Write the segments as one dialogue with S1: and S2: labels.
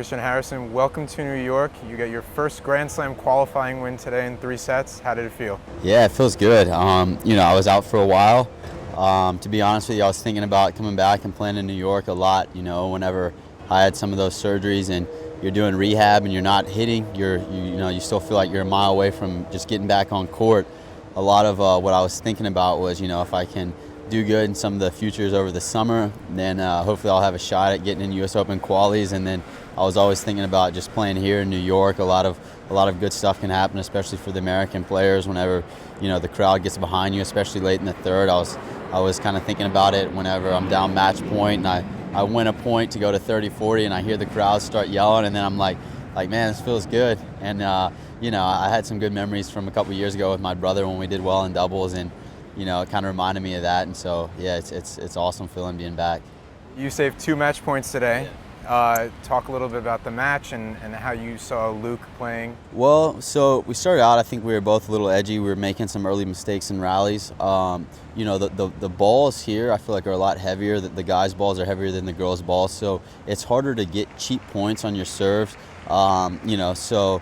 S1: Christian Harrison, welcome to New York. You get your first Grand Slam qualifying win today in 3 sets. How did it feel?
S2: Yeah, it feels good. I was out for a while. To be honest with you, I was thinking about coming back and playing in New York a lot. Whenever I had some of those surgeries and you're doing rehab and you're not hitting, you still feel like you're a mile away from just getting back on court. A lot of what I was thinking about was, if I can do good in some of the futures over the summer, then hopefully I'll have a shot at getting in U.S. Open qualies. And then I was always thinking about just playing here in New York. A lot of good stuff can happen, especially for the American players. Whenever the crowd gets behind you, especially late in the third, I was kind of thinking about it whenever I'm down match point and I win a point to go to 30-40 and I hear the crowd start yelling, and then I'm like man, this feels good. And I had some good memories from a couple years ago with my brother when we did well in doubles, and it kind of reminded me of that. And so yeah, it's awesome feeling being back.
S1: You saved 2 match points today. Talk a little bit about the match and how you saw Luke playing.
S2: Well, so we started out, I think we were both a little edgy. We were making some early mistakes in rallies. The balls here I feel like are a lot heavier. The guys' balls are heavier than the girls' balls, so it's harder to get cheap points on your serves. So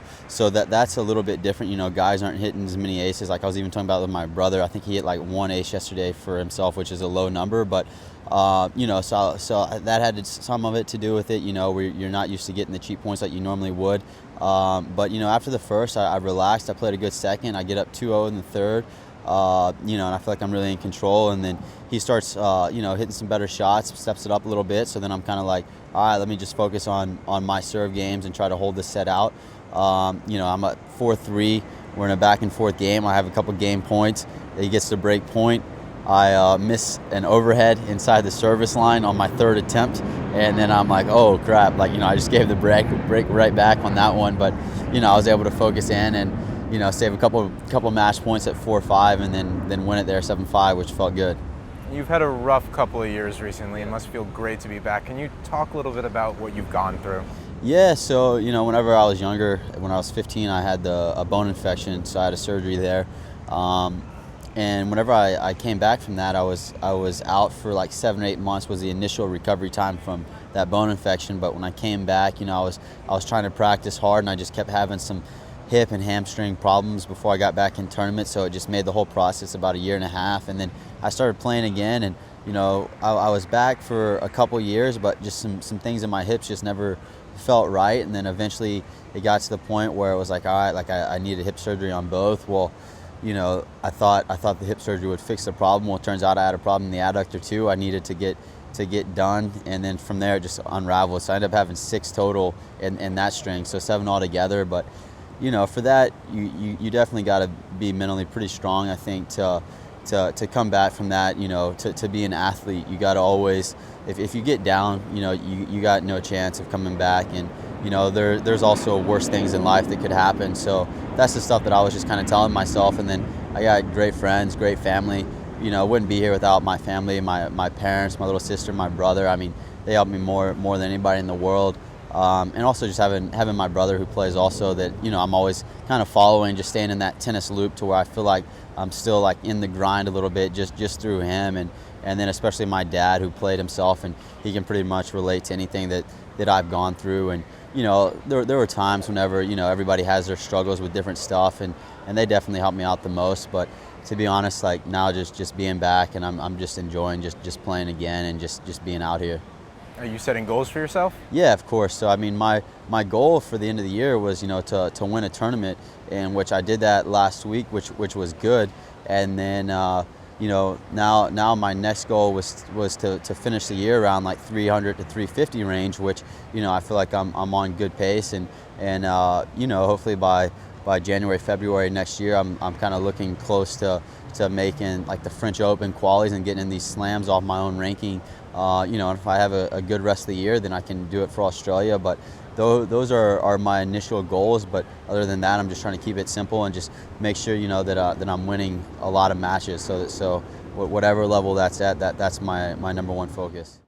S2: that's a little bit different. Guys aren't hitting as many aces. Like I was even talking about with my brother. I think he hit like 1 ace yesterday for himself, which is a low number. But so that had some of it to do with it. Where you're not used to getting the cheap points like you normally would. But after the first, I relaxed. I played a good second. I get up 2-0 in the third. And I feel like I'm really in control. And then he starts, hitting some better shots, steps it up a little bit. So then I'm kind of like, all right, let me just focus on my serve games and try to hold this set out. I'm at 4-3. We're in a back and forth game. I have a couple game points. He gets the break point. I miss an overhead inside the service line on my third attempt. And then I'm like, oh crap. I just gave the break right back on that one. But, I was able to focus in and, save a couple match points at 4-5 and then win it there 7-5, which felt good.
S1: You've had a rough couple of years recently. It must feel great to be back. Can you talk a little bit about what you've gone through?
S2: Yeah, so whenever I was younger, when I was 15, I had a bone infection, so I had a surgery there. And whenever I came back from that, I was out for like 7 or 8 months was the initial recovery time from that bone infection. But when I came back, I was trying to practice hard, and I just kept having some hip and hamstring problems before I got back in tournament, so it just made the whole process about 1.5 years. And then I started playing again, and I was back for a couple years, but just some things in my hips just never felt right. And then eventually it got to the point where it was like, all right, like I needed hip surgery on both. Well, I thought the hip surgery would fix the problem. Well, it turns out I had a problem in the adductor too. I needed to get done, and then from there it just unraveled. So I ended up having 6 total in that string, so 7 altogether. But for that, you definitely got to be mentally pretty strong, I think, to come back from that. To be an athlete, you got to always, if you get down, you got no chance of coming back. And there's also worse things in life that could happen. So that's the stuff that I was just kind of telling myself. And then I got great friends, great family. I wouldn't be here without my family, my parents, my little sister, my brother. I mean, they helped me more than anybody in the world. And also just having my brother who plays also, that I'm always kind of following, just staying in that tennis loop to where I feel like I'm still like in the grind a little bit just through him, and then especially my dad who played himself, and he can pretty much relate to anything that I've gone through. And there were times whenever everybody has their struggles with different stuff, and they definitely helped me out the most. But to be honest, like now just being back, and I'm just enjoying just playing again and just being out here.
S1: Are you setting goals for yourself?
S2: Yeah, of course. So I mean, my goal for the end of the year was to win a tournament, in which I did that last week, which was good. And then now my next goal was to finish the year around like 300 to 350 range, which I feel like I'm on good pace, and hopefully by January, February next year, I'm kind of looking close to making like the French Open qualies and getting in these slams off my own ranking. And if I have a good rest of the year, then I can do it for Australia. But those are my initial goals. But other than that, I'm just trying to keep it simple and just make sure that I'm winning a lot of matches. So whatever level that's at, that's my number one focus.